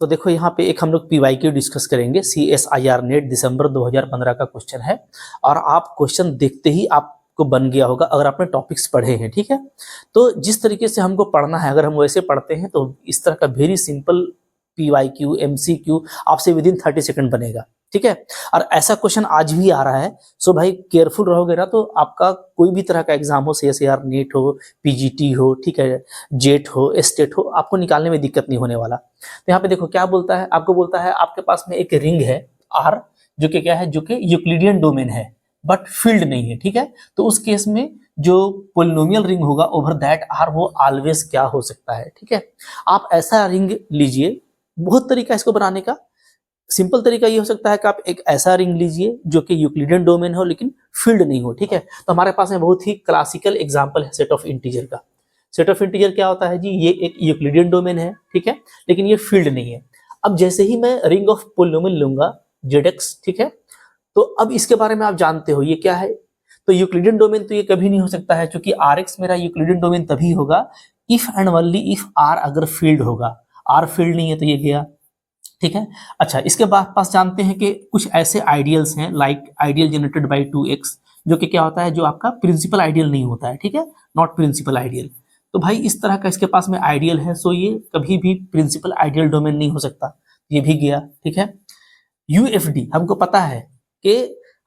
तो देखो यहाँ पे एक हम लोग PYQ डिस्कस करेंगे, CSIR नेट दिसंबर 2015 का क्वेश्चन है, और आप क्वेश्चन देखते ही आपको बन गया होगा अगर आपने टॉपिक्स पढ़े हैं, ठीक है। तो जिस तरीके से हमको पढ़ना है, अगर हम वैसे पढ़ते हैं तो इस तरह का वेरी सिंपल PYQ MCQ आपसे विदिन 30 सेकंड बनेगा, ठीक है। और ऐसा क्वेश्चन आज भी आ रहा है, सो भाई केयरफुल रहोगे ना तो आपका कोई भी तरह का एग्जाम हो, CSIR नेट हो, PGT हो, ठीक है, जेट हो, स्टेट हो, आपको निकालने में दिक्कत नहीं होने वाला। तो यहाँ पे देखो क्या बोलता है, आपको बोलता है आपके पास में एक रिंग है R, जो कि क्या है, जो कि यूक्लिडियन डोमेन है बट फील्ड नहीं है, ठीक है। तो उस केस में जो पोलिनोमियल रिंग होगा ओवर दैट R वो ऑलवेज क्या हो सकता है, ठीक है। आप ऐसा रिंग लीजिए, बहुत तरीका इसको बनाने का। सिंपल तरीका ये हो सकता है कि आप एक ऐसा रिंग लीजिए जो कि यूक्लिडियन डोमेन हो लेकिन फील्ड नहीं हो, ठीक है। तो हमारे पास में बहुत ही क्लासिकल एग्जांपल है सेट ऑफ इंटीजर का। सेट ऑफ इंटीजर क्या होता है जी, ये एक यूक्लिडियन डोमेन है, ठीक है, लेकिन ये फील्ड नहीं है। अब जैसे ही मैं रिंग ऑफ पोलिनोमियल लूंगा ZX, ठीक है, तो अब इसके बारे में आप जानते हो ये क्या है। तो यूक्लिडियन डोमेन तो ये कभी नहीं हो सकता है, क्योंकि RX मेरा यूक्लिडियन डोमेन तभी होगा if and only if R अगर फील्ड होगा। R फील्ड नहीं है तो ये गया, ठीक है। अच्छा, इसके बाद पास जानते हैं कि कुछ ऐसे आइडियल्स हैं like ideal generated by 2x, जो कि क्या होता है, जो आपका प्रिंसिपल आइडियल नहीं होता है, ठीक है, नॉट प्रिंसिपल आइडियल। तो भाई इस तरह का इसके पास में आइडियल है, सो ये कभी भी प्रिंसिपल आइडियल डोमेन नहीं हो सकता, ये भी गया, ठीक है। UFD हमको पता है कि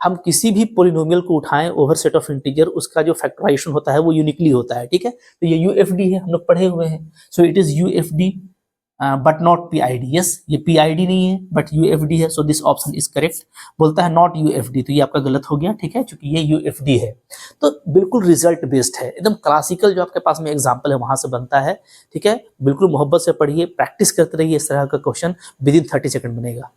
हम किसी भी पोलिनोमियल को उठाएं ओवर सेट ऑफ इंटीजर, उसका जो फैक्टराइजेशन होता है वो यूनिकली होता है, ठीक है। तो ये UFD है, हम लोग पढ़े हुए हैं। So it is UFD but not PID। Yes, ये PID नहीं है बट UFD है, so this option is correct. बोलता है नॉट UFD, तो ये आपका गलत हो गया, ठीक है, क्योंकि ये UFD है। तो बिल्कुल रिजल्ट बेस्ड है, एकदम क्लासिकल जो आपके पास में एग्जाम्पल है वहां से बनता है, ठीक है। बिल्कुल मोहब्बत से पढ़िए, प्रैक्टिस करते रहिए, इस तरह का क्वेश्चन विदिन 30 सेकंड बनेगा।